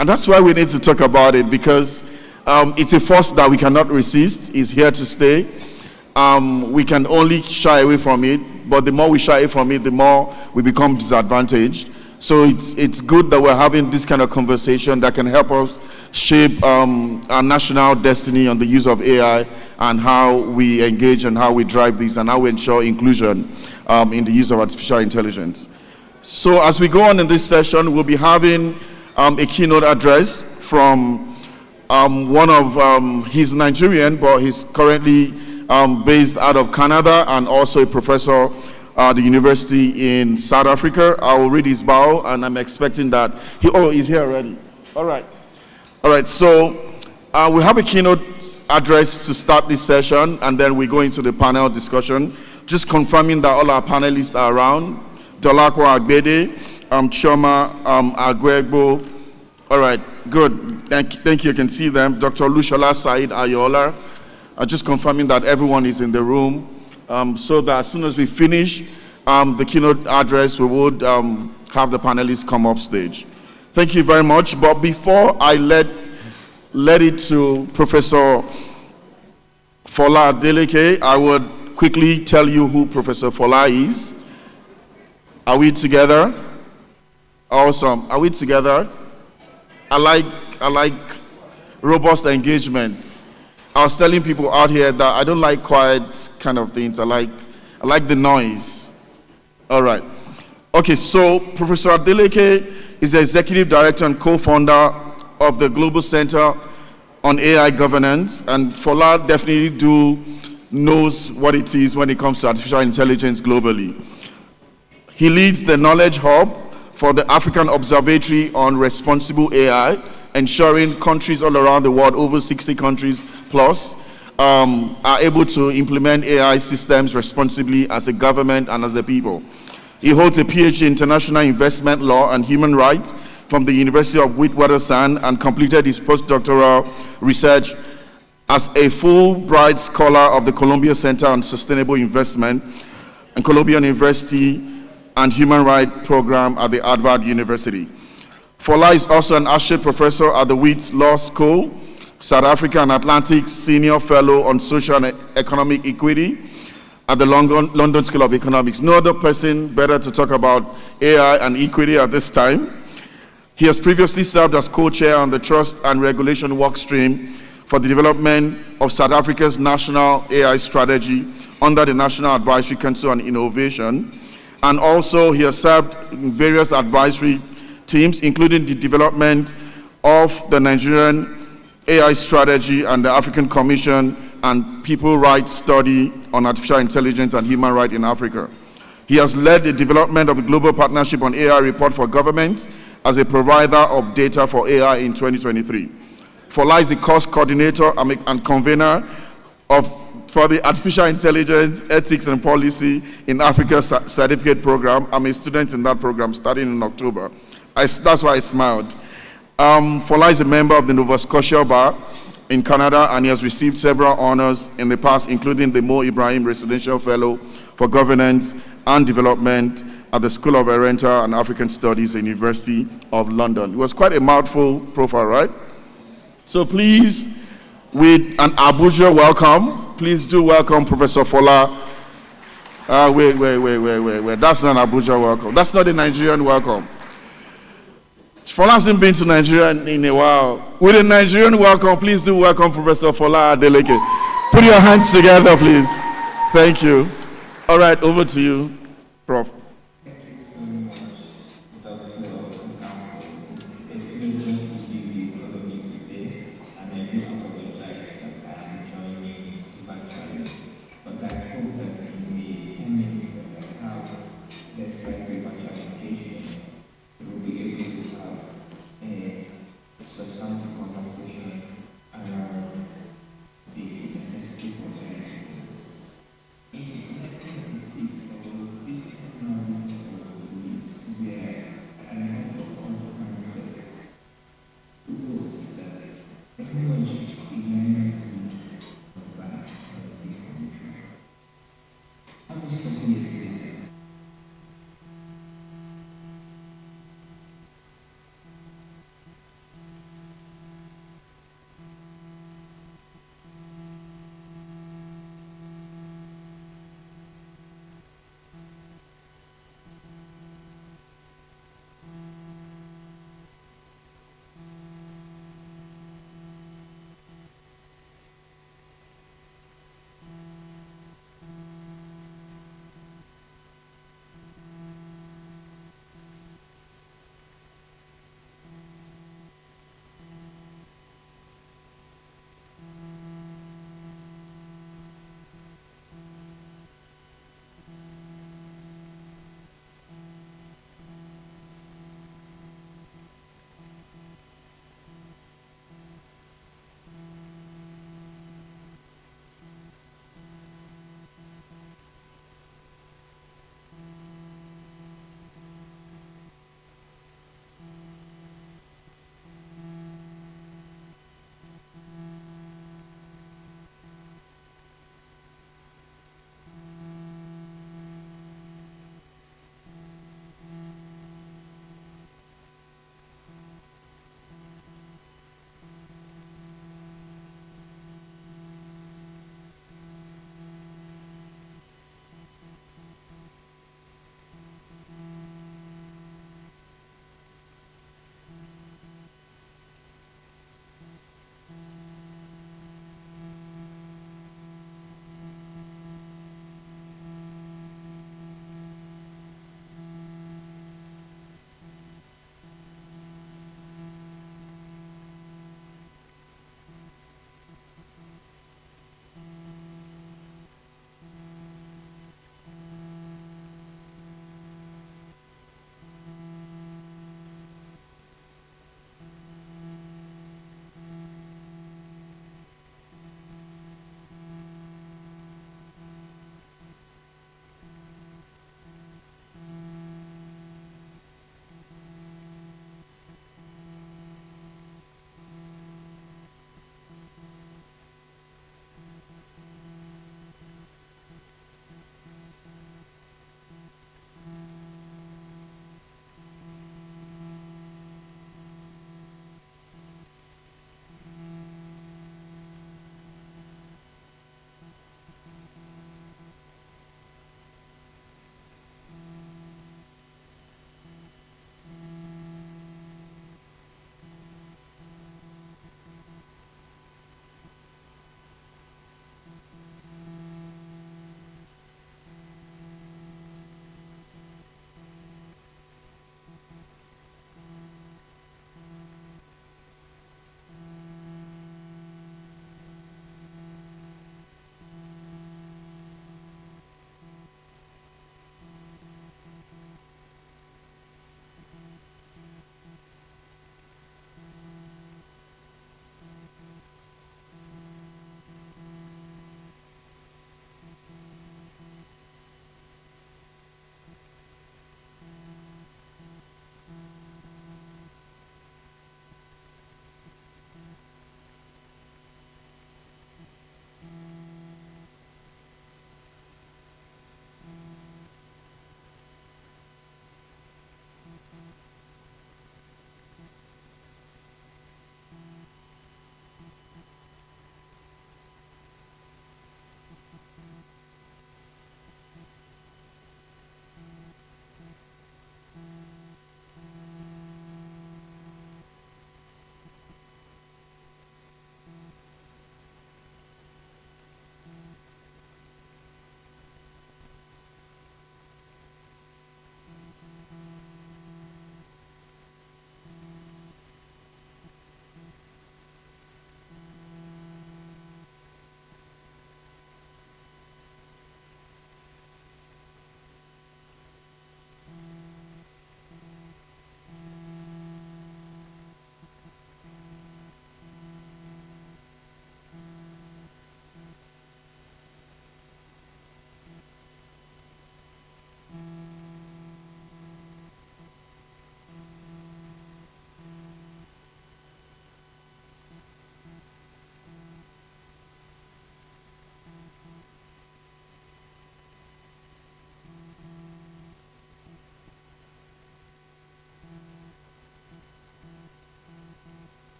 And that's why we need to talk about it, because it's a force that we cannot resist. It's here to stay. We can only shy away from it, but the more we shy away from it, the more we become disadvantaged. So it's good that we're having this kind of conversation that can help us shape our national destiny on the use of AI and how we engage and how we drive this and how we ensure inclusion in the use of artificial intelligence. So as we go on in this session, we'll be having a keynote address from one of, he's Nigerian, but he's currently based out of Canada and also a professor at the university in South Africa. I will read his bio, and I'm expecting that he's here already. All right, so we have a keynote address to start this session, and then we go into the panel discussion, just confirming that all our panelists are around. Dolapo Agbede, Chioma Agwegbo. All right, good. Thank you. You can see them. Dr. Lushola Said Ayola. Just confirming that everyone is in the room, so that as soon as we finish the keynote address, we would have the panelists come up stage. Thank you very much. But before I let it to Professor Fola Adeleke, I would quickly tell you who Professor Fola is. Are we together? Awesome. Are we together? I like robust engagement. I was telling people out here that I don't like quiet kind of things. I like the noise. All right. Okay, so Professor Adeleke is the Executive Director and co-founder of the Global Center on AI Governance, and Fola definitely knows what it is when it comes to artificial intelligence globally. He leads the Knowledge Hub for the African Observatory on Responsible AI, ensuring countries all around the world, over 60 countries plus, are able to implement AI systems responsibly as a government and as a people. He holds a PhD in International Investment Law and Human Rights from the University of Witwatersrand and completed his postdoctoral research as a Fulbright Scholar of the Columbia Center on Sustainable Investment and Columbia University and Human Rights Program at the Harvard University. Fola is also an associate professor at the Wits Law School, South Africa, and Atlantic Senior Fellow on Social and Economic Equity at the London School of Economics. No other person better to talk about AI and equity at this time. He has previously served as co-chair on the Trust and Regulation Workstream for the development of South Africa's national AI strategy under the National Advisory Council on Innovation. And also he has served in various advisory teams, including the development of the Nigerian AI strategy and the African Commission and People Rights Study on Artificial Intelligence and Human Rights in Africa. He has led the development of a global partnership on AI report for government as a provider of data for AI in 2023. Fola is the course coordinator and convener for the Artificial Intelligence Ethics and Policy in Africa Certificate Program. I'm a student in that program starting in October. That's why I smiled. Fola is a member of the Nova Scotia Bar in Canada, and he has received several honors in the past, including the Mo Ibrahim Residential Fellow for Governance and Development at the School of Oriental and African Studies at the University of London. It was quite a mouthful profile, right? So please, with an Abuja welcome, please do welcome Professor Fola. Wait. That's not an Abuja welcome. That's not a Nigerian welcome. Fola hasn't been to Nigeria in a while. With a Nigerian welcome, please do welcome Professor Fola Adeleke. Put your hands together, please. Thank you. All right, over to you, Prof.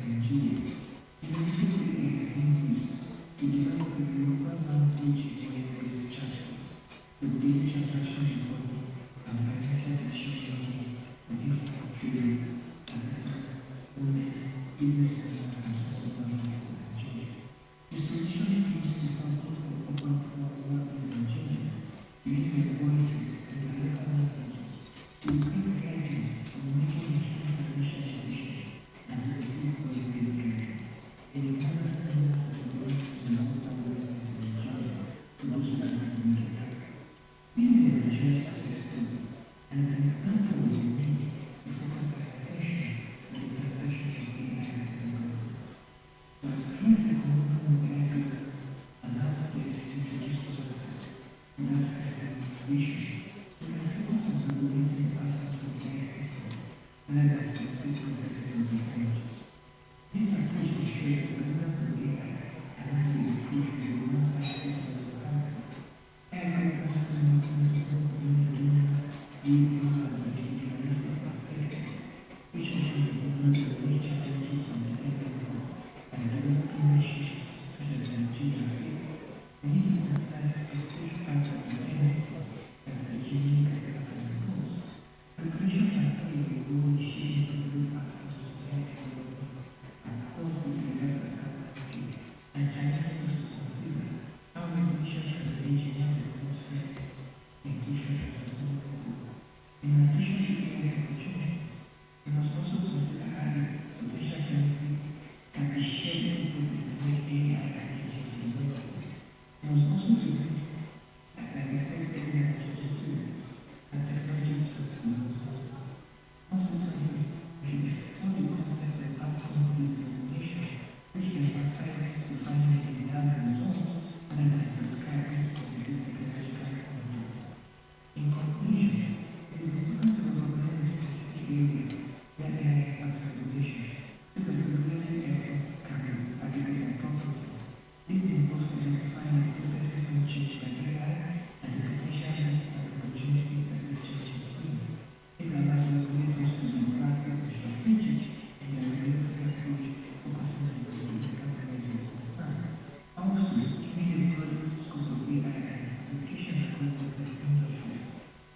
Nigeria. Innovative AI is being used to develop a global language voice-based chatbots with daily transaction reporting and financial decision-making for things like traders, artisans, women, business owners, and sustainable finance in Nigeria. The solution aims to help workers and Nigerians to use their voices and their local languages to increase guidance for making informed financial decisions and to receive voice-based guidance in a manner similar to the way the long-term voice-based in Nigeria to those who are not to make it right. This is a Nigerian success story and is an example of the need to focus our attention on the intersection of AI and government. To address the phenomenon of AI governance, another place to introduce ourselves, and that's vision. We can focus on regulating aspects of the AI system rather than specific processes or technologies. This approach ensures that the governance of AI cannot be approached with one aspect of the character. AI governance makes sense of both the dominant, liberal, and individualistic perspectives, which often ignore the real challenges and dependencies and developing nations such as Nigeria face. We need to understand specific parts of dependencies that are unique and imposed. Regulation can play a role in shaping critical aspects of society development and cause these areas at global scale, and challenges us to consider how regulations can engineer the growth fairness, inclusion, and sustainable growth. In addition to AI's opportunities, we must also consider how its potential benefits can be shared with when AI and engineering development. We must also consider, like I said earlier, and technology systems as well. Also, we should explore the concept of outcomes-based education, which emphasizes defining desired results rather than prescribing specific technological method. In conclusion, it is important to recognize specific areas where AI impacts regulation so that regulatory efforts can be targeted appropriately. This involves identifying the processes being changed by AI and the potential risks and opportunities that these changes bring. This allows regulators to be proactive and strategic in their regulatory approach, focusing on the specific areas of concern. Also, given the broad scope of AI and its applications across different industries,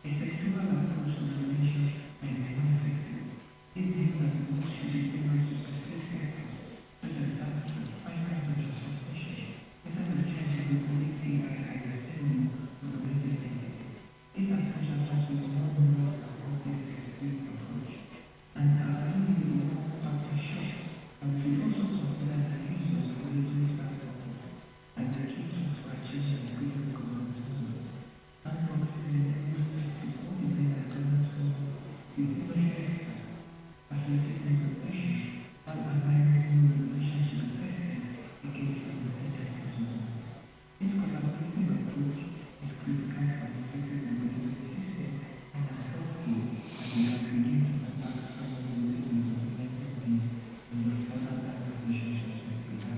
a sectoral approach to regulation might be more effective. This means that we should be able to specific sectors, such as agriculture, finance, and transportation, instead of trying to regulate AI as a single regulated entity. This approach allows for a more numerous and more discrete approach, and allowing the more pattern shots, and we should also consider the use of regulatory sandboxes as a key tool for achieving a greater consensus. Sandboxes enable states to co-design and governance frameworks with industry experts, facilitating innovation, and allowing new regulations to be tested against unintended consequences. This collaborative approach is critical for an effective regulatory system, and I'm hopeful that we can begin to unlock some of the ways of implementing these in the further conversations with the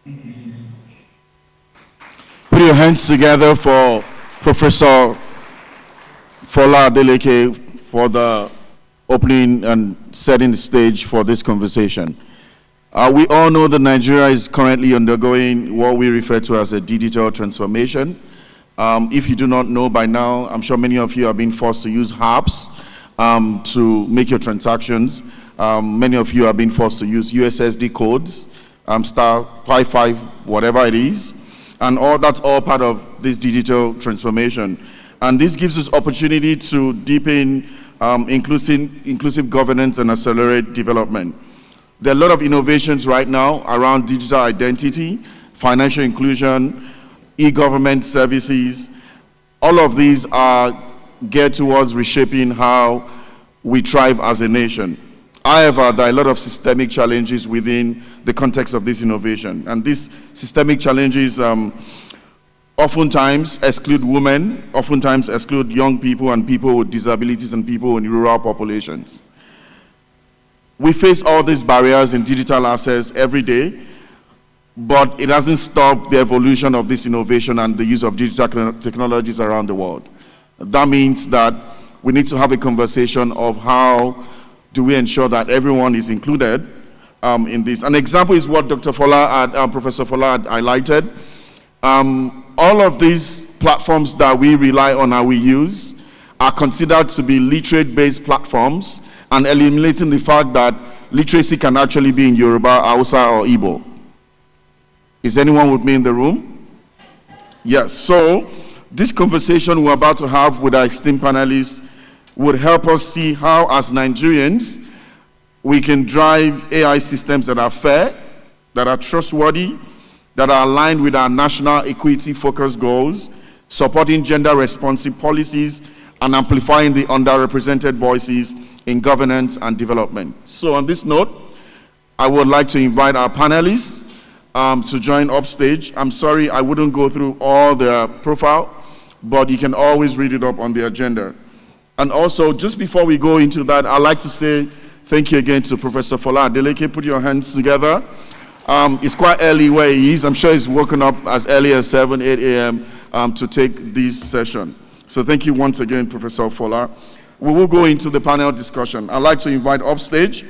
Thank you so much. Put your hands together for Professor Fola Adeleke for the opening and setting the stage for this conversation. We all know that Nigeria is currently undergoing what we refer to as a digital transformation. If you do not know by now, I'm sure many of you are being forced to use apps to make your transactions. Many of you are being forced to use USSD codes, star 55, whatever it is. And that's all part of this digital transformation. And this gives us opportunity to deepen inclusive governance and accelerate development. There are a lot of innovations right now around digital identity, financial inclusion, e-government services. All of these are geared towards reshaping how we thrive as a nation. However, there are a lot of systemic challenges within the context of this innovation. And these systemic challenges oftentimes exclude women, oftentimes exclude young people and people with disabilities and people in rural populations. We face all these barriers in digital access every day, but it hasn't stopped the evolution of this innovation and the use of digital technologies around the world. That means that we need to have a conversation of how do we ensure that everyone is included, in this. An example is what Dr. Fola, Professor Fola had highlighted. All of these platforms that we rely on and we use are considered to be literate-based platforms, and eliminating the fact that literacy can actually be in Yoruba, Hausa, or Igbo. Is anyone with me in the room? Yes, so this conversation we're about to have with our esteemed panelists would help us see how, as Nigerians, we can drive AI systems that are fair, that are trustworthy, that are aligned with our national equity-focused goals, supporting gender-responsive policies, and amplifying the underrepresented voices in governance and development. So on this note, I would like to invite our panelists to join upstage. I'm sorry I wouldn't go through all their profile, but you can always read it up on the agenda. And also, just before we go into that, I'd like to say thank you again to Professor Fola Adeleke. Put your hands together. It's quite early where he is. I'm sure he's woken up as early as 7, 8 a.m. To take this session. So thank you once again, Professor Fola. We will go into the panel discussion. I'd like to invite upstage,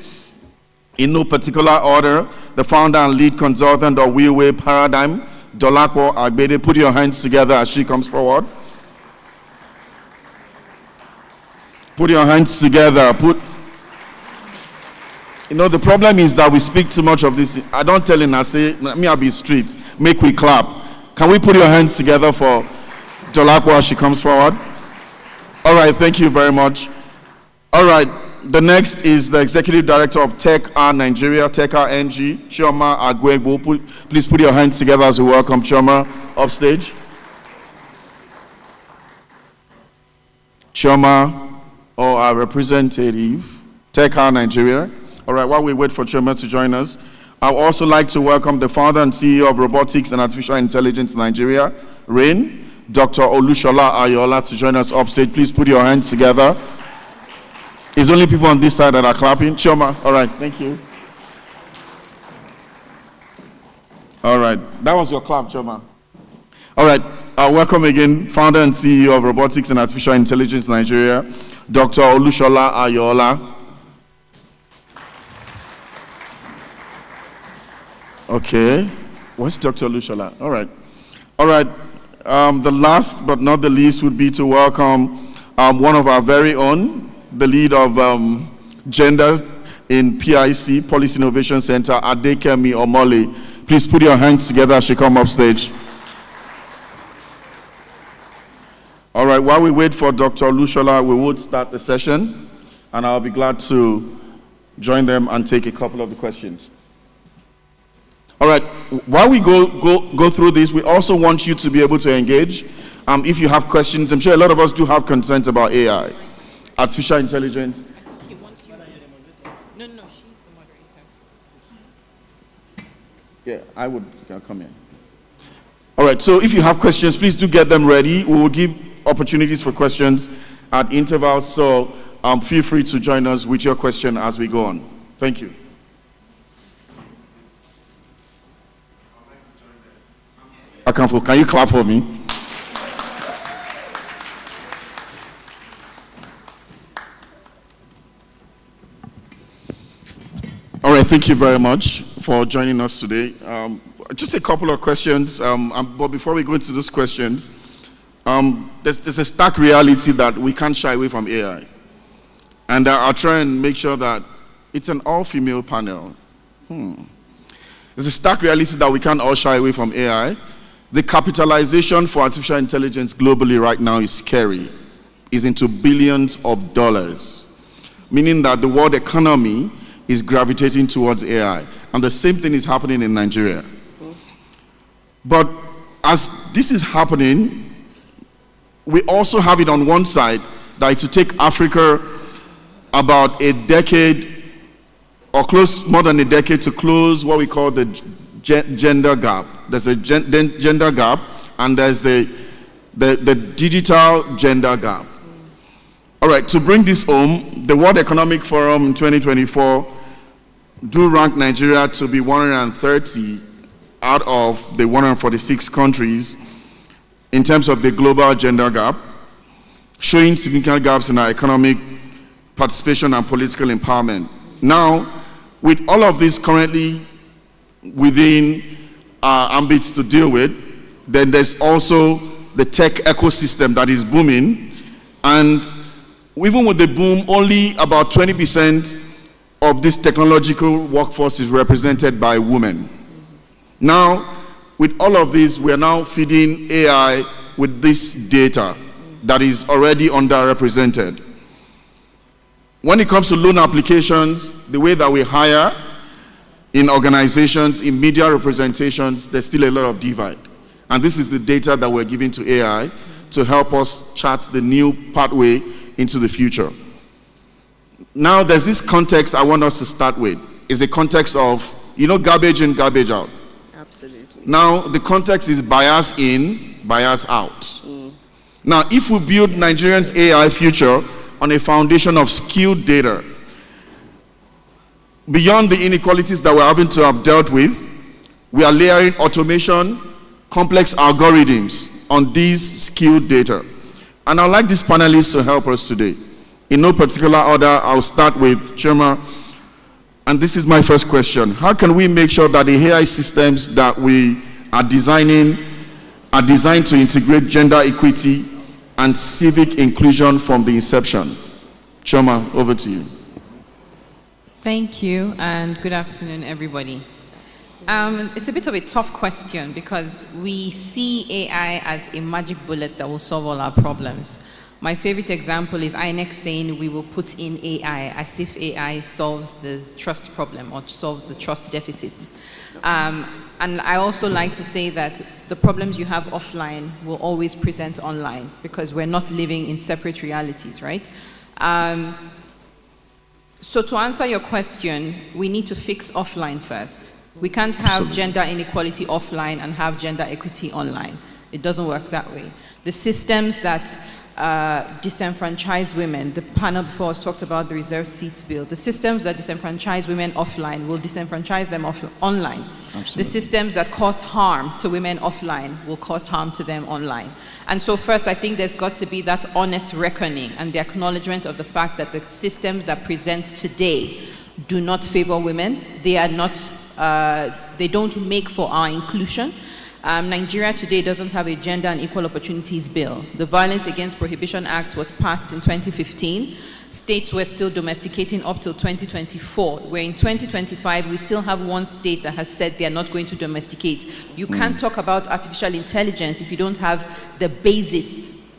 in no particular order, the founder and lead consultant of Wheelway Paradigm, Dolapo Agbede. Put your hands together as she comes forward. Put your hands together. You know, the problem is that we speak too much of this. I don't tell him, I say, me, I'll be street. Make we clap. Can we put your hands together for Dolapo as she comes forward? All right, thank you very much. All right, the next is the Executive Director of TechR Nigeria, TechR NG, Chioma Agwegbo. Please put your hands together as we welcome Chioma upstage. Chioma, our representative, TechR Nigeria. All right, while we wait for Chioma to join us, I would also like to welcome the founder and CEO of Robotics and Artificial Intelligence Nigeria, RAIN, Dr. Olushola Ayola, to join us upstage. Please put your hands together. It's only people on this side that are clapping. Chioma, all right, thank you. All right, that was your clap, Chioma. All right, welcome again, founder and CEO of Robotics and Artificial Intelligence Nigeria, Dr. Olushola Ayola. Okay, what's Dr. Olushola? All right. All right. The last but not the least would be to welcome one of our very own, the lead of gender in PIC, Policy Innovation Center, Adekemi Omole. Please put your hands together as she comes up stage. All right, while we wait for Dr. Olushola, we would start the session, and I'll be glad to join them and take a couple of the questions. All right, while we go through this, we also want you to be able to engage. If you have questions, I'm sure a lot of us do have concerns about AI, artificial intelligence. I think he wants you. No, she's the moderator. Yeah, I'll come in. All right, so if you have questions, please do get them ready. We will give opportunities for questions at intervals, so feel free to join us with your question as we go on. Thank you. Can you clap for me? All right, thank you very much for joining us today. Just a couple of questions, but before we go into those questions, there's a stark reality that we can't shy away from AI. And I'll try and make sure that it's an all-female panel. There's a stark reality that we can't all shy away from AI. The capitalization for artificial intelligence globally right now is scary. It's into billions of dollars, meaning that the world economy is gravitating towards AI. And the same thing is happening in Nigeria. But as this is happening, we also have it on one side that to take Africa about a decade or more than a decade to close what we call the gender gap. There's a gender gap, and there's the digital gender gap. All right, to bring this home, the World Economic Forum in 2024 do rank Nigeria to be 130 out of the 146 countries in terms of the global gender gap, showing significant gaps in our economic participation and political empowerment. Now, with all of this currently within our ambits to deal with, then there's also the tech ecosystem that is booming. And even with the boom, only about 20% of this technological workforce is represented by women. Now, with all of this, we are now feeding AI with this data that is already underrepresented. When it comes to loan applications, the way that we hire in organizations, in media representations, there's still a lot of divide. And this is the data that we're giving to AI to help us chart the new pathway into the future. Now, there's this context I want us to start with. It's the context of, garbage in, garbage out. Absolutely. Now, the context is bias in, bias out. Now, if we build Nigerians' AI future on a foundation of skilled data, beyond the inequalities that we're having to have dealt with, we are layering automation, complex algorithms on these skilled data. And I'd like these panelists to help us today. In no particular order, I'll start with Chima. And this is my first question. How can we make sure that the AI systems that we are designing are designed to integrate gender equity and civic inclusion from the inception? Chima, over to you. Thank you, and good afternoon, everybody. It's a bit of a tough question because we see AI as a magic bullet that will solve all our problems. My favorite example is INEC saying we will put in AI as if AI solves the trust problem or solves the trust deficit. And I also like to say that the problems you have offline will always present online because we're not living in separate realities, right? So to answer your question, we need to fix offline first. We can't have gender inequality offline and have gender equity online. It doesn't work that way. The systems that disenfranchise women, the panel before us talked about the reserved seats bill. The systems that disenfranchise women offline will disenfranchise them online. Absolutely. The systems that cause harm to women offline will cause harm to them online. And so first, I think there's got to be that honest reckoning and the acknowledgement of the fact that the systems that present today do not favor women. They are not, they don't make for our inclusion. Nigeria today doesn't have a gender and equal opportunities bill. The Violence Against Prohibition Act was passed in 2015. States were still domesticating up till 2024. Where in 2025, we still have one state that has said they are not going to domesticate. You can't talk about artificial intelligence if you don't have the basis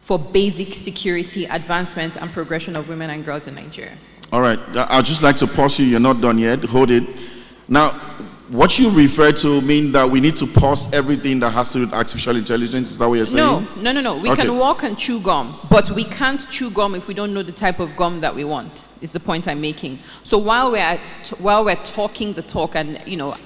for basic security, advancement, and progression of women and girls in Nigeria. All right, I'd just like to pause you. You're not done yet. Hold it. Now, what you refer to mean that we need to pause everything that has to do with artificial intelligence? Is that what you're saying? No. We can walk and chew gum, but we can't chew gum if we don't know the type of gum that we want, is the point I'm making. So while we're talking the talk and,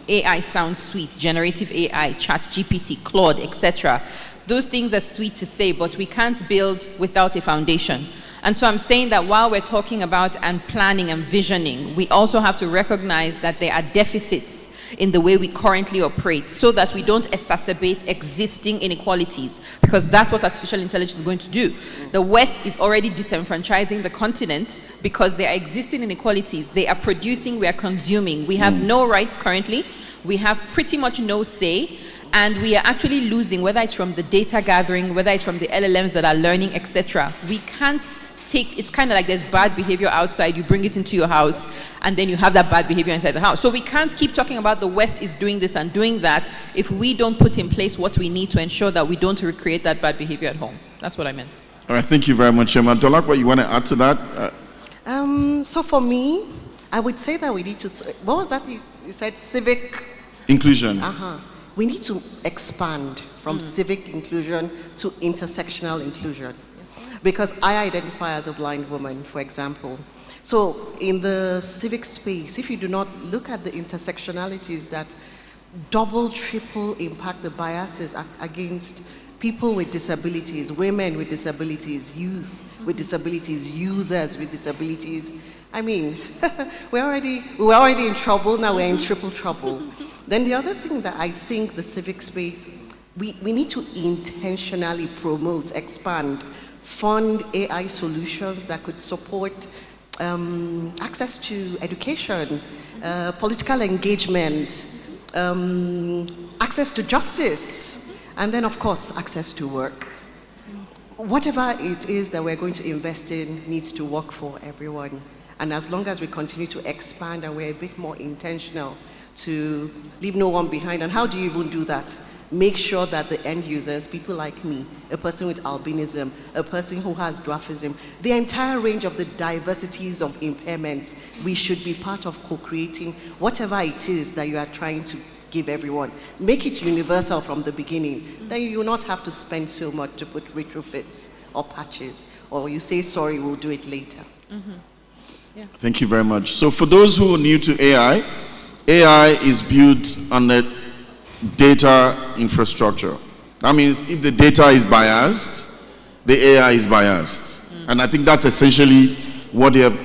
AI sounds sweet, generative AI, ChatGPT, Claude, etc., those things are sweet to say, but we can't build without a foundation. And so I'm saying that while we're talking about and planning and visioning, we also have to recognize that there are deficits in the way we currently operate so that we don't exacerbate existing inequalities, because that's what artificial intelligence is going to do. The West is already disenfranchising the continent because there are existing inequalities. They are producing, we are consuming. We have no rights currently. We have pretty much no say. And we are actually losing, whether it's from the data gathering, whether it's from the LLMs that are learning, etc. We can't it's kind of like there's bad behavior outside, you bring it into your house, and then you have that bad behavior inside the house. So we can't keep talking about the West is doing this and doing that if we don't put in place what we need to ensure that we don't recreate that bad behavior at home. That's what I meant. All right, thank you very much, Chima. Dolak, what you want to add to that? So for me, I would say that we need to, what was that you said, civic? Inclusion. We need to expand from civic inclusion to intersectional inclusion. Because I identify as a blind woman, for example. So in the civic space, if you do not look at the intersectionalities that double, triple impact the biases against people with disabilities, women with disabilities, youth with disabilities, users with disabilities, I mean, we're already in trouble, now we're in triple trouble. Then the other thing that I think the civic space, we need to intentionally promote, expand, fund AI solutions that could support access to education, political engagement, access to justice, and then, of course, access to work. Whatever it is that we're going to invest in needs to work for everyone. And as long as we continue to expand and we're a bit more intentional to leave no one behind, and how do you even do that? Make sure that the end users, people like me, a person with albinism, a person who has dwarfism, the entire range of the diversities of impairments, we should be part of co-creating whatever it is that you are trying to give everyone. Make it universal from the beginning. Then you will not have to spend so much to put retrofits or patches, or you say, sorry, we'll do it later. Thank you very much. So for those who are new to AI, AI is built on a data infrastructure. That means if the data is biased, the AI is biased. And I think that's essentially what they have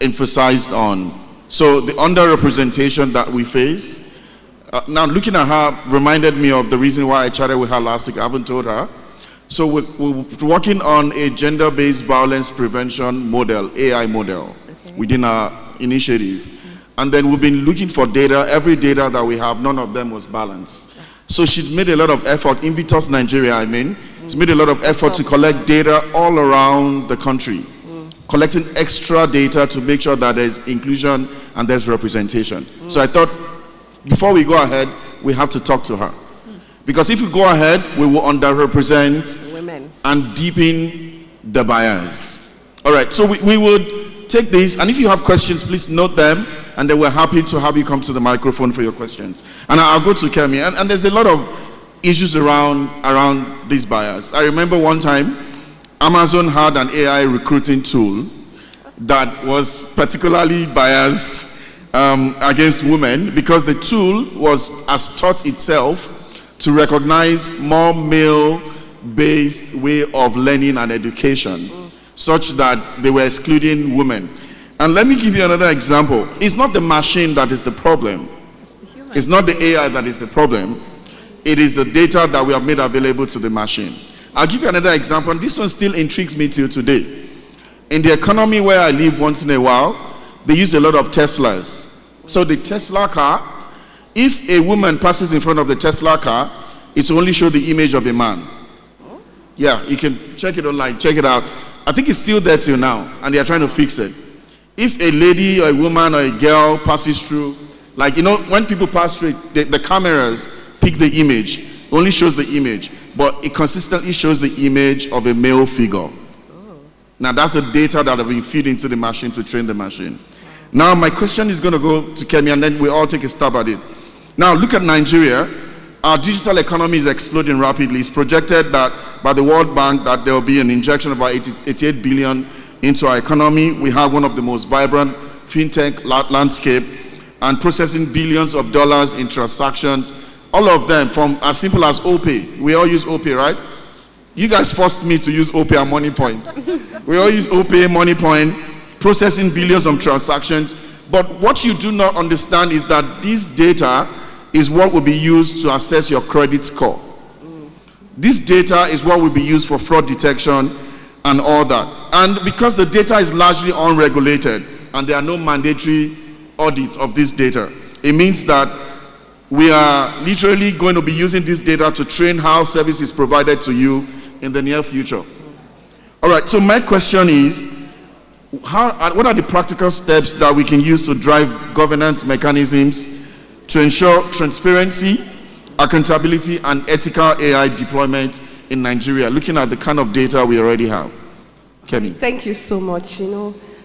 emphasized on. So the underrepresentation that we face, now looking at her reminded me of the reason why I chatted with her last week. I haven't told her. So we're working on a gender-based violence prevention model, AI model, within our initiative. And then we've been looking for data. Every data that we have, none of them was balanced. So she's made a lot of effort, Invitos Nigeria, she's made a lot of effort to collect data all around the country, collecting extra data to make sure that there's inclusion and there's representation. So I thought, before we go ahead, we have to talk to her. Because if we go ahead, we will underrepresent Women and deepen the bias. All right, so we would take this, and if you have questions, please note them, and then we're happy to have you come to the microphone for your questions. And I'll go to Kemi, and there's a lot of issues around this bias. I remember one time, Amazon had an AI recruiting tool that was particularly biased against women, because the tool has taught itself to recognize more male-based way of learning and education, such that they were excluding women. And let me give you another example. It's not the machine that is the problem. It's not the AI that is the problem. It is the data that we have made available to the machine. I'll give you another example, and this one still intrigues me till today. In the economy where I live, once in a while, they use a lot of Teslas. So the Tesla car, if a woman passes in front of the Tesla car, it will only show the image of a man. Yeah, you can check it online, check it out. I think it's still there till now, and they are trying to fix it. If a lady or a woman or a girl passes through, like, when people pass through, the cameras pick the image, only shows the image, but it consistently shows the image of a male figure. Now that's the data that have been fed into the machine to train the machine. Now my question is going to go to Kemi, and then we all take a stab at it. Now look at Nigeria. Our digital economy is exploding rapidly. It's projected that by the World Bank that there will be an injection of about 88 billion into our economy. We have one of the most vibrant fintech landscape, and processing billions of dollars in transactions. All of them from as simple as OPay. We all use OPay, right? You guys forced me to use OPay and MoneyPoint. We all use OPay, MoneyPoint, processing billions of transactions. But what you do not understand is that this data is what will be used to assess your credit score. This data is what will be used for fraud detection and all that. And because the data is largely unregulated and there are no mandatory audits of this data, it means that we are literally going to be using this data to train how service is provided to you in the near future. All right, so my question is, what are the practical steps that we can use to drive governance mechanisms to ensure transparency, accountability, and ethical AI deployment in Nigeria, looking at the kind of data we already have? Kemi. Thank you so much.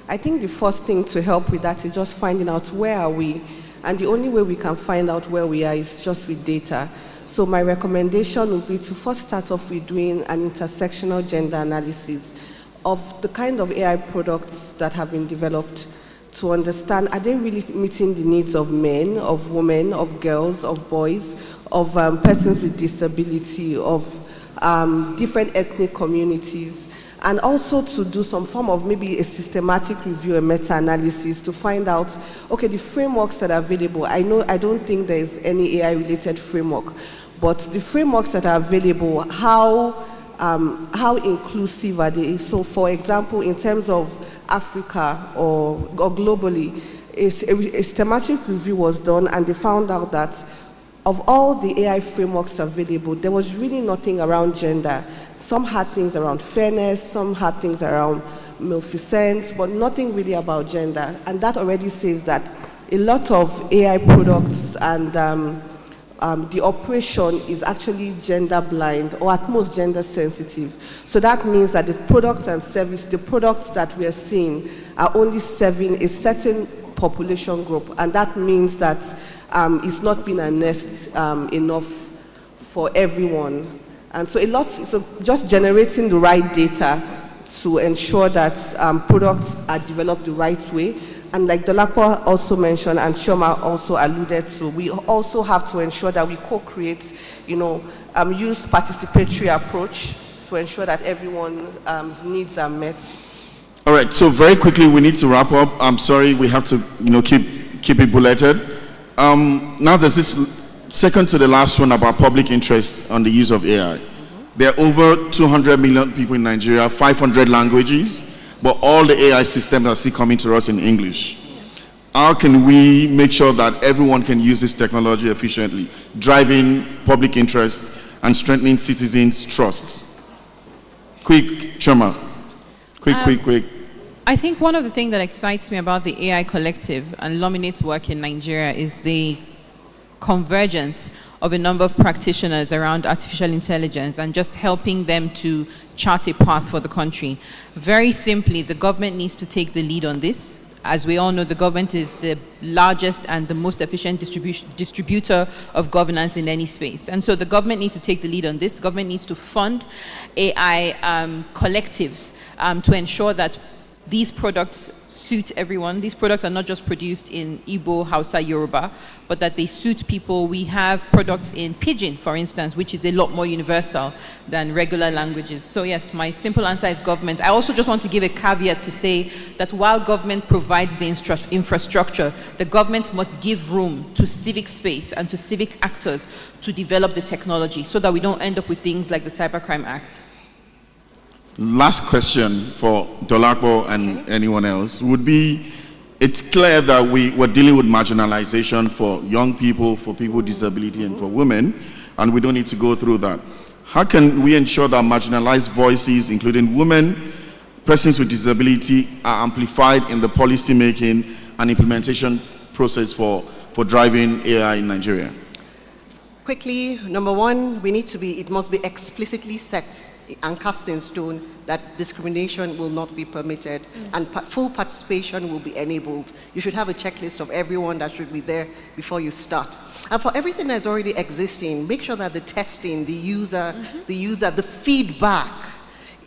I think the first thing to help with that is just finding out where are we, and the only way we can find out where we are is just with data. So my recommendation would be to first start off with doing an intersectional gender analysis of the kind of AI products that have been developed, to understand, are they really meeting the needs of men, of women, of girls, of boys, of persons with disability, of different ethnic communities, and also to do some form of maybe a systematic review, a meta-analysis to find out, okay, the frameworks that are available. I don't think there is any AI-related framework, but the frameworks that are available, how inclusive are they? So for example, in terms of Africa or globally, a systematic review was done, and they found out that of all the AI frameworks available, there was really nothing around gender. Some had things around fairness, some had things around maleficence, but nothing really about gender. And that already says that a lot of AI products and the operation is actually gender blind, or at most gender sensitive. So that means that the product and service, the products that we are seeing are only serving a certain population group, and that means that it's not been harnessed enough for everyone. And so just generating the right data to ensure that products are developed the right way. And like Dolapo also mentioned, and Shoma also alluded to, we also have to ensure that we co-create, use participatory approach to ensure that everyone's needs are met. All right, so very quickly, we need to wrap up. I'm sorry, we have to, keep it bulleted. Now there's this second to the last one about public interest on the use of AI. There are over 200 million people in Nigeria, 500 languages, but all the AI systems are still coming to us in English. How can we make sure that everyone can use this technology efficiently, driving public interest and strengthening citizens' trust? Quick, Choma. Quick. I think one of the things that excites me about the AI Collective and Luminate's work in Nigeria is the convergence of a number of practitioners around artificial intelligence and just helping them to chart a path for the country. Very simply, the government needs to take the lead on this. As we all know, the government is the largest and the most efficient distributor of governance in any space. And so the government needs to take the lead on this. The government needs to fund AI collectives to ensure that these products suit everyone. These products are not just produced in Igbo, Hausa, Yoruba, but that they suit people. We have products in Pidgin, for instance, which is a lot more universal than regular languages. So yes, my simple answer is government. I also just want to give a caveat to say that while government provides the infrastructure, the government must give room to civic space and to civic actors to develop the technology so that we don't end up with things like the Cybercrime Act. Last question for Dolapo and anyone else would be, it's clear that we're dealing with marginalization for young people, for people with disability, and for women, and we don't need to go through that. How can we ensure that marginalized voices, including women, persons with disability, are amplified in the policy making and implementation process for driving AI in Nigeria? Quickly, number one, it must be explicitly set and cast in stone that discrimination will not be permitted and full participation will be enabled. You should have a checklist of everyone that should be there before you start. And for everything that's already existing, make sure that the testing, the feedback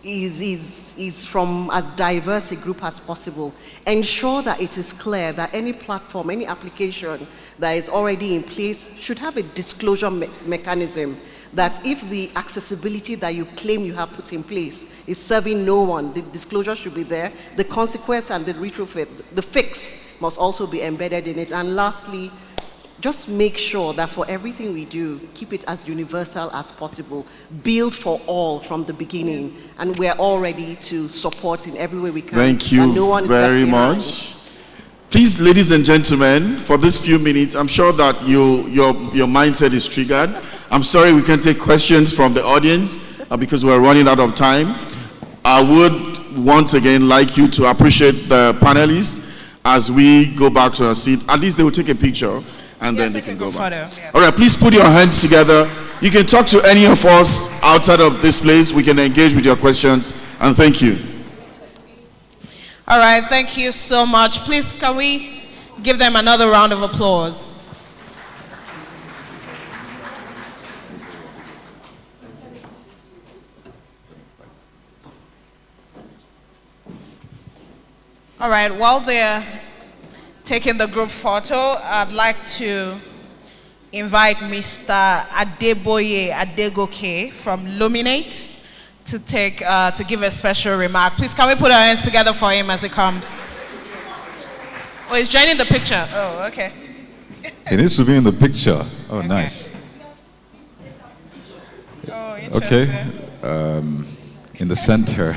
is from as diverse a group as possible. Ensure that it is clear that any platform, any application that is already in place should have a disclosure mechanism, that if the accessibility that you claim you have put in place is serving no one, the disclosure should be there. The consequence and the retrofit, the fix must also be embedded in it. And lastly, just make sure that for everything we do, keep it as universal as possible. Build for all from the beginning. And we're all ready to support in every way we can. Thank you very much. Please, ladies and gentlemen, for this few minutes, I'm sure that your mindset is triggered. I'm sorry we can't take questions from the audience because we're running out of time. I would once again like you to appreciate the panelists as we go back to our seat. At least they will take a picture and then they can go back. All right, please put your hands together. You can talk to any of us outside of this place. We can engage with your questions, and thank you. All right, thank you so much. Please, can we give them another round of applause? All right, while they're taking the group photo, I'd like to invite Mr. Adeboye Adegoke from Luminate to give a special remark. Please, can we put our hands together for him as he comes? Oh, he's joining the picture. Oh, okay. He needs to be in the picture. Oh, okay. Nice. Oh, interesting. Okay. In the center.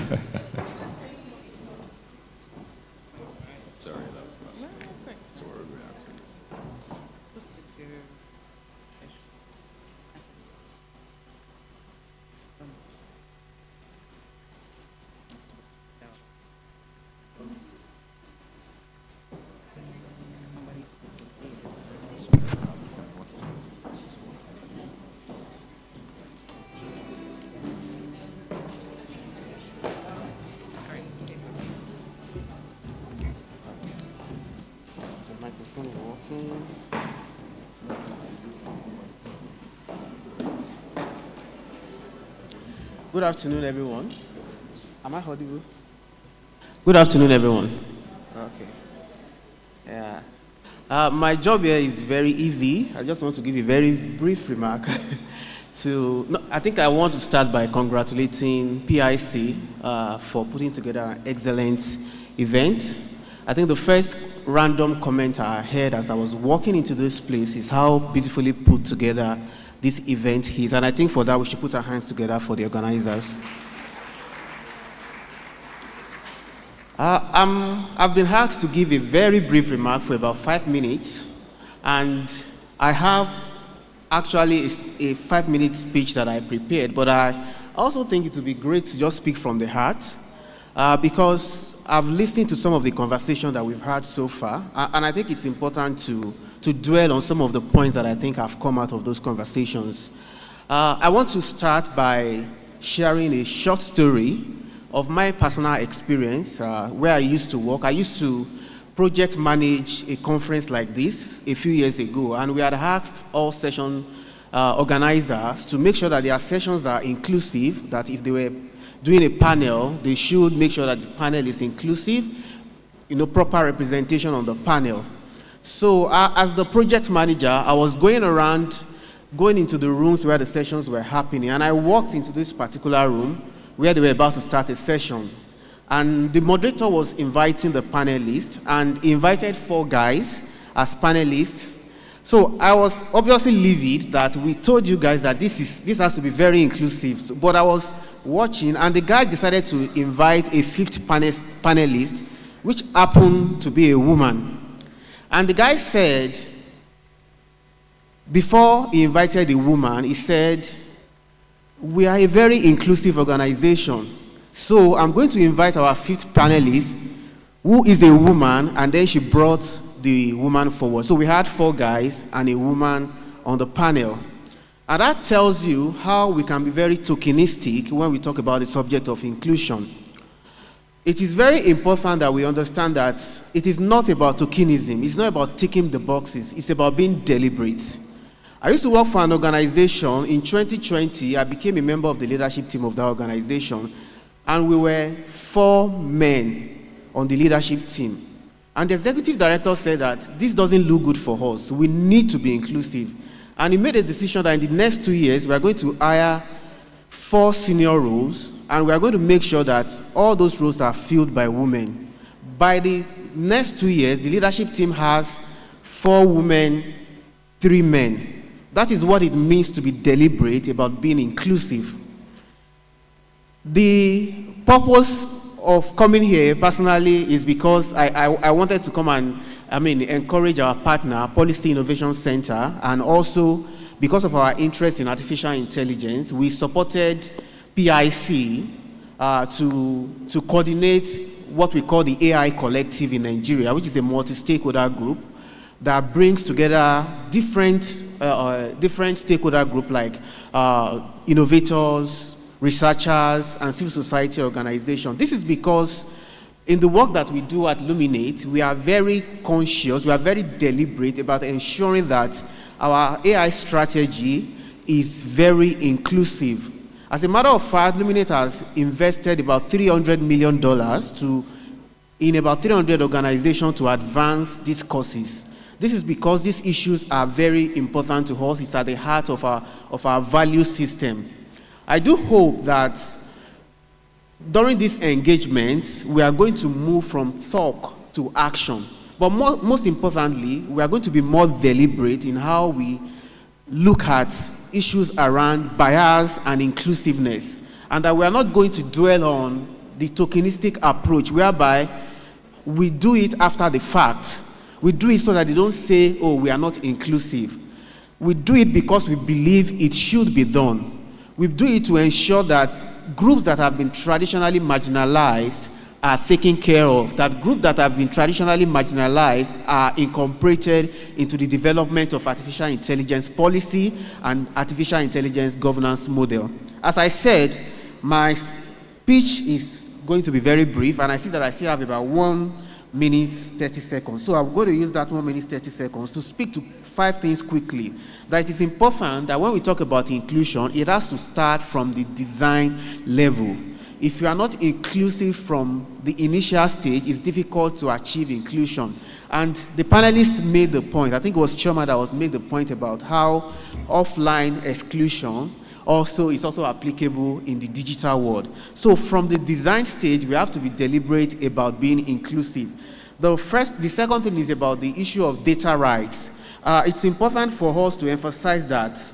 Sorry, that's Good afternoon, everyone. Am I audible? Good afternoon, everyone. Okay. Yeah. My job here is very easy. I just want to give a very brief remark. I think I want to start by congratulating PIC for putting together an excellent event. I think the first random comment I heard as I was walking into this place is how beautifully put together this event is, and I think for that we should put our hands together for the organizers. I've been asked to give a very brief remark for about 5 minutes, and I have actually a 5-minute speech that I prepared, but I also think it would be great to just speak from the heart, because I've listened to some of the conversation that we've had so far, and I think it's important to dwell on some of the points that I think have come out of those conversations. I want to start by sharing a short story of my personal experience where I used to work. I used to project manage a conference like this a few years ago, and we had asked all session organizers to make sure that their sessions are inclusive, that if they were doing a panel, they should make sure that the panel is inclusive, proper representation on the panel. So as the project manager, I was going into the rooms where the sessions were happening, and I walked into this particular room where they were about to start a session. And the moderator was inviting the panelists, and he invited 4 guys as panelists. So I was obviously livid that we told you guys that this has to be very inclusive. But I was watching, and the guy decided to invite a 5th panelist, which happened to be a woman. And the guy said, before he invited the woman, he said, "We are a very inclusive organization. So I'm going to invite our 5th panelist, who is a woman," and then she brought the woman forward. So we had 4 guys and a woman on the panel. And that tells you how we can be very tokenistic when we talk about the subject of inclusion. It is very important that we understand that it is not about tokenism. It's not about ticking the boxes. It's about being deliberate. I used to work for an organization. In 2020, I became a member of the leadership team of that organization, and we were 4 men on the leadership team. And the executive director said that this doesn't look good for us. We need to be inclusive. And he made a decision that in the next 2 years, we are going to hire 4 senior roles, and we are going to make sure that all those roles are filled by women. By the next 2 years, the leadership team has 4 women, 3 men. That is what it means to be deliberate about being inclusive. The purpose of coming here personally is because I wanted to come and encourage our partner, Policy Innovation Center, and also because of our interest in artificial intelligence, we supported PIC to coordinate what we call the AI Collective in Nigeria, which is a multi-stakeholder group that brings together different stakeholder groups like innovators, researchers, and civil society organizations. This is because in the work that we do at Luminate, we are very conscious, we are very deliberate about ensuring that our AI strategy is very inclusive. As a matter of fact, Luminate has invested about $300 million in about 300 organizations to advance these causes. This is because these issues are very important to us. It's at the heart of our value system. I do hope that during this engagement, we are going to move from talk to action. But most importantly, we are going to be more deliberate in how we look at issues around bias and inclusiveness. And that we are not going to dwell on the tokenistic approach whereby we do it after the fact. We do it so that they don't say, "Oh, we are not inclusive." We do it because we believe it should be done. We do it to ensure that groups that have been traditionally marginalized are taken care of, that groups that have been traditionally marginalized are incorporated into the development of artificial intelligence policy and artificial intelligence governance model. As I said, my speech is going to be very brief, and I see that I still have about 1 minutes, 30 seconds. So I'm going to use that 1 minute, 30 seconds to speak to 5 things quickly. That it is important that when we talk about inclusion, it has to start from the design level. If you are not inclusive from the initial stage, it's difficult to achieve inclusion. And the panelists made the point, I think it was Choma that was made the point about how offline exclusion is also applicable in the digital world. So from the design stage, we have to be deliberate about being inclusive. The second thing is about the issue of data rights. It's important for us to emphasize that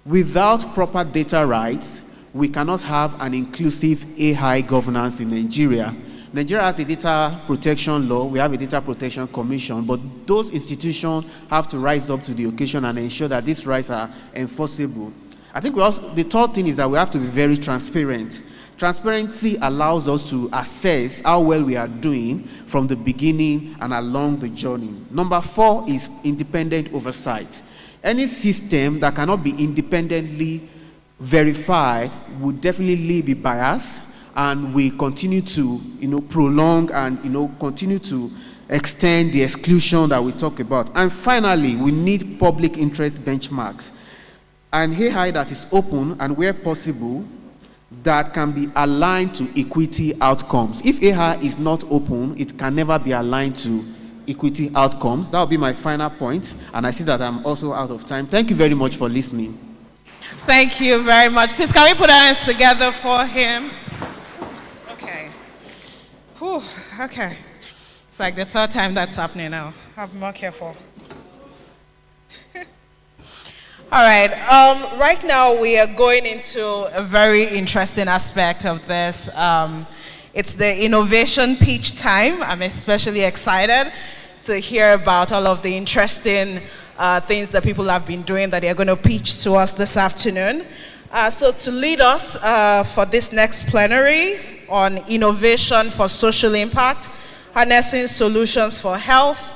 without proper data rights, we cannot have an inclusive AI governance in Nigeria. Nigeria has a data protection law, we have a data protection commission, but those institutions have to rise up to the occasion and ensure that these rights are enforceable. I think the third thing is that we have to be very transparent. Transparency allows us to assess how well we are doing from the beginning and along the journey. Number 4 is independent oversight. Any system that cannot be independently verified would definitely be biased, and we continue to prolong and continue to extend the exclusion that we talk about. And finally, we need public interest benchmarks. An AI that is open and where possible, that can be aligned to equity outcomes. If AI is not open, it can never be aligned to equity outcomes. That will be my final point, and I see that I'm also out of time. Thank you very much for listening. Thank you very much. Please, can we put our hands together for him? Oops, okay. Whew, okay. It's like the third time that's happening now. I'll be more careful. All right. Right now, we are going into a very interesting aspect of this. It's the innovation pitch time. I'm especially excited to hear about all of the interesting things that people have been doing that they're going to pitch to us this afternoon. So to lead us for this next plenary on innovation for social impact, harnessing solutions for health,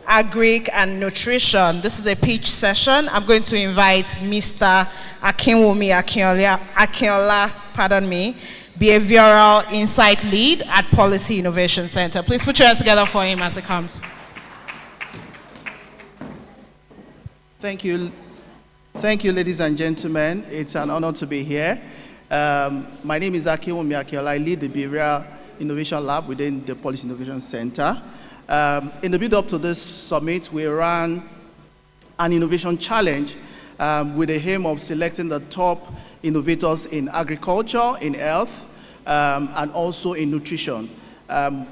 agric, and nutrition. This is a pitch session. I'm going to invite Mr. Akinwumi Akinola, Behavioral Insight Lead at Policy Innovation Center. Please put your hands together for him as he comes. Thank you. Thank you, ladies and gentlemen. It's an honor to be here. My name is Akinwumi Akinola. I lead the Behavioral Innovation Lab within the Policy Innovation Center. In the build-up to this summit, we ran an innovation challenge with the aim of selecting the top innovators in agriculture, in health, and also in nutrition.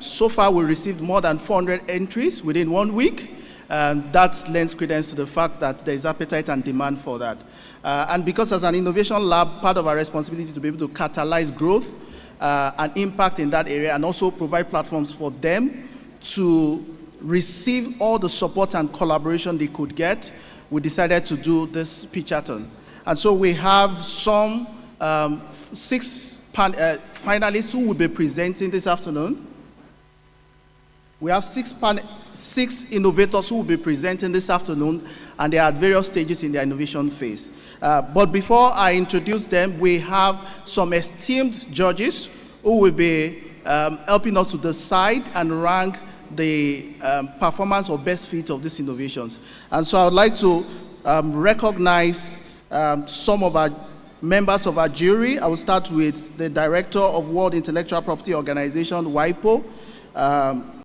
So far, we received more than 400 entries within 1 week. That lends credence to the fact that there is appetite and demand for that. And because as an innovation lab, part of our responsibility is to be able to catalyze growth and impact in that area, and also provide platforms for them to receive all the support and collaboration they could get, we decided to do this pitchathon. And so we have some 6 finalists who will be presenting this afternoon. We have 6 innovators who will be presenting this afternoon, and they are at various stages in their innovation phase. But before I introduce them, we have some esteemed judges who will be helping us to decide and rank the performance or best fit of these innovations. And so I would like to recognize some of our members of our jury. I will start with the Director of World Intellectual Property Organization, WIPO,